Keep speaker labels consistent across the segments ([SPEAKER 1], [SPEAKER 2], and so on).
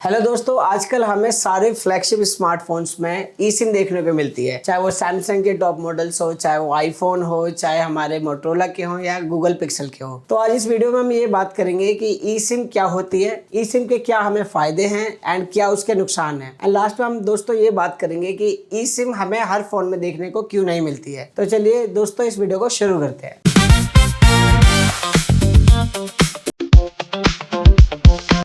[SPEAKER 1] Hello दोस्तों, आजकल हमें सारे फ्लैगशिप स्मार्टफोन्स में ई सिम देखने को मिलती है। चाहे वो सैमसंग के टॉप मॉडल्स हो, चाहे वो आईफोन हो, चाहे हमारे मोटरोला के हो या गूगल पिक्सल के हो। तो आज इस वीडियो में हम ये बात करेंगे कि ई सिम क्या होती है, ई सिम के क्या हमें फायदे हैं एंड क्या उसके नुकसान हैं। एंड लास्ट में हम दोस्तों ये बात करेंगे कि ई सिम हमें हर फोन में देखने को क्यों नहीं मिलती है। तो चलिए दोस्तों इस वीडियो को शुरू करते हैं।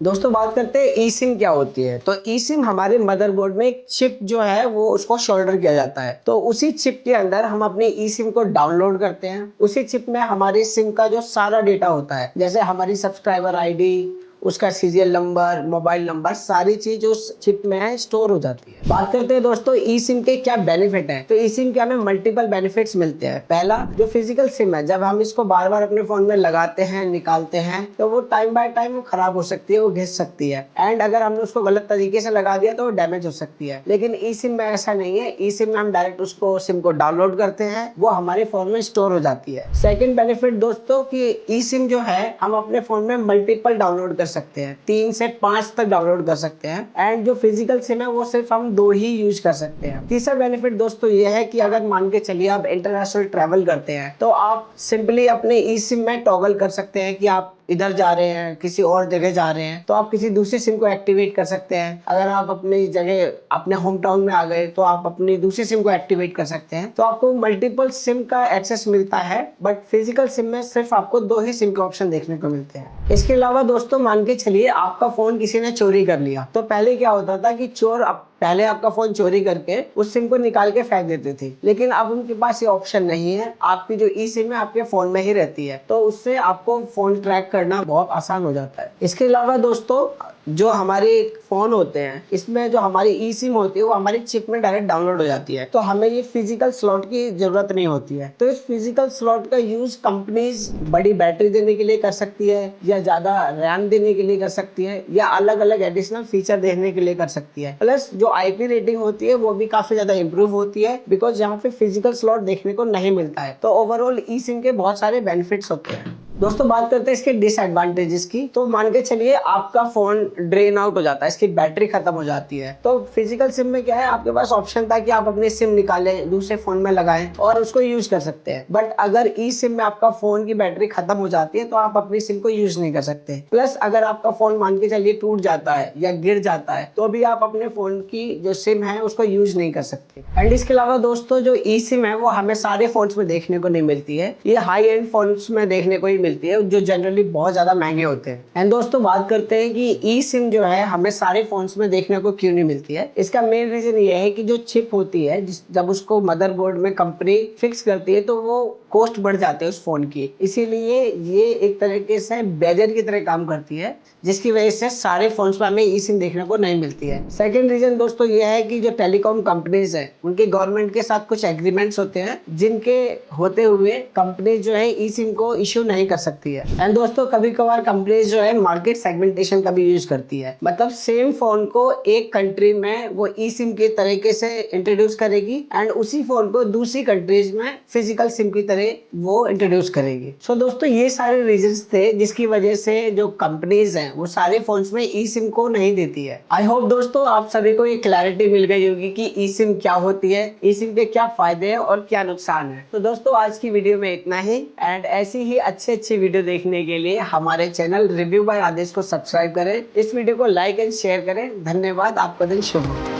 [SPEAKER 1] दोस्तों बात करते हैं ई सिम क्या होती है। तो ई सिम हमारे मदरबोर्ड में एक चिप जो है वो उसको शोल्डर किया जाता है। तो उसी चिप के अंदर हम अपनी ई सिम को डाउनलोड करते हैं। उसी चिप में हमारी सिम का जो सारा डेटा होता है, जैसे हमारी सब्सक्राइबर आईडी, उसका सीरियल नंबर, मोबाइल नंबर, सारी चीज उस चिप में है स्टोर हो जाती है। बात करते हैं दोस्तों ई सिम के क्या बेनिफिट हैं। तो ई सिम के हमें मल्टीपल बेनिफिट्स मिलते हैं। पहला, जो फिजिकल सिम है, जब हम इसको बार बार अपने फोन में लगाते हैं, निकालते हैं, तो वो टाइम बाय टाइम वो खराब हो सकती है, वो घिस सकती है। एंड अगर हमने उसको गलत तरीके से लगा दिया तो वो डैमेज हो सकती है। लेकिन ई सिम में ऐसा नहीं है। ई सिम में हम डायरेक्ट उसको सिम को डाउनलोड करते हैं, वो हमारे फोन में स्टोर हो जाती है। सेकेंड बेनिफिट दोस्तों कि ई सिम जो है हम अपने फोन में मल्टीपल डाउनलोड कर सकते हैं, 3 से 5 तक डाउनलोड कर सकते हैं। एंड जो फिजिकल सिम है वो सिर्फ हम 2 ही यूज कर सकते हैं। तीसरा बेनिफिट दोस्तों ये है कि अगर मान के चलिए आप इंटरनेशनल ट्रैवल करते हैं तो आप सिंपली अपने ई सिम में टॉगल कर सकते हैं कि आप इधर जा रहे हैं, किसी और जगह जा रहे हैं, तो आप किसी दूसरी सिम को एक्टिवेट कर सकते हैं। अगर आप अपनी जगह, अपने होम टाउन में आ गए, तो आप अपनी दूसरी सिम को एक्टिवेट कर सकते हैं। तो आपको मल्टीपल सिम का एक्सेस मिलता है, बट फिजिकल सिम में सिर्फ आपको 2 ही सिम के ऑप्शन देखने को मिलते हैं। इसके अलावा दोस्तों मान के चलिए आपका फोन किसी ने चोरी कर लिया। तो पहले क्या होता था कि चोर पहले आपका फोन चोरी करके उस सिम को निकाल के फेंक देते थे, लेकिन अब उनके पास ये ऑप्शन नहीं है। आपकी जो ई सिम है आपके फोन में ही रहती है, तो उससे आपको फोन ट्रैक करना बहुत आसान हो जाता है। इसके अलावा दोस्तों जो हमारे फोन होते हैं, इसमें जो हमारी ई सिम होती है वो हमारी चिप में डायरेक्ट डाउनलोड हो जाती है, तो हमें ये फिजिकल स्लॉट की जरूरत नहीं होती है। तो इस फिजिकल स्लॉट का यूज कंपनीज बड़ी बैटरी देने के लिए कर सकती है, या ज्यादा रैम देने के लिए कर सकती है, या अलग अलग एडिशनल फीचर देने के लिए कर सकती है। प्लस जो आईपी रेटिंग होती है वो भी काफी ज्यादा इंप्रूव होती है, बिकॉज यहाँ पे फिजिकल स्लॉट देखने को नहीं मिलता है। तो ओवरऑल ई सिम के बहुत सारे बेनिफिट्स होते हैं। दोस्तों बात करते हैं इसके डिसएडवांटेजेस की। तो मान के चलिए आपका फोन ड्रेन आउट हो जाता है, इसकी बैटरी खत्म हो जाती है। तो फिजिकल सिम में क्या है, आपके पास ऑप्शन था कि आप अपनी सिम निकालें, दूसरे फोन में लगाएं और उसको यूज कर सकते हैं। बट अगर ई सिम में आपका फोन की बैटरी खत्म हो जाती है तो आप अपनी सिम को यूज नहीं कर सकते। प्लस अगर आपका फोन मान के चलिए टूट जाता है या गिर जाता है तो भी आप अपने फोन की जो सिम है उसको यूज नहीं कर सकते। एंड इसके अलावा दोस्तों जो ई सिम है वो हमें सारे फोन्स में देखने को नहीं मिलती है, ये हाई एंड फोन्स में देखने को ही मिलती है, जो जनरली बहुत ज्यादा महंगे होते हैं। एंड दोस्तों बात करते हैं कि ई सिम जो है हमें सारे फोन्स में देखने को क्यों नहीं मिलती है। इसका मेन रीजन ये है कि जो चिप होती है, जब उसको मदरबोर्ड में कंपनी फिक्स करती है तो वो कॉस्ट बढ़ जाती है उस फोन की, इसीलिए ये एक तरीके से बैरियर की तरह काम करती है, जिसकी वजह से सारे फोन्स में हमें ई सिम देखने को नहीं मिलती है। सेकंड रीजन दोस्तों ये है कि जो टेलीकॉम कंपनीज है उनके गवर्नमेंट के साथ कुछ एग्रीमेंट्स होते हैं, जिनके होते हुए कंपनी जो है ई सिम को इश्यू नहीं कर सकती है। एंड दोस्तों कभी कभार कंपनीज जो है मार्केट सेगमेंटेशन का भी यूज करती है, मतलब सेम फोन को एक कंट्री में वो ई सिम के तरीके से इंट्रोड्यूस करेगी एंड उसी फोन को दूसरी कंट्रीज में फिजिकल सिम की तरह वो इंट्रोड्यूस करेगी। सो दोस्तों ये सारे रीजंस थे जिसकी वजह से जो कंपनीज हैं वो सारे फोन्स में ई सिम को नहीं देती है। आई होप दोस्तों आप सभी को ये क्लैरिटी मिल गई होगी कि ई सिम क्या होती है, ई सिम के क्या फायदे हैं और क्या नुकसान है। तो दोस्तों आज की वीडियो में इतना ही, एंड ऐसी ही अच्छे वीडियो देखने के लिए हमारे चैनल रिव्यू बाय आदेश को सब्सक्राइब करें, इस वीडियो को लाइक एंड शेयर करें। धन्यवाद, आपका दिन शुभ हो।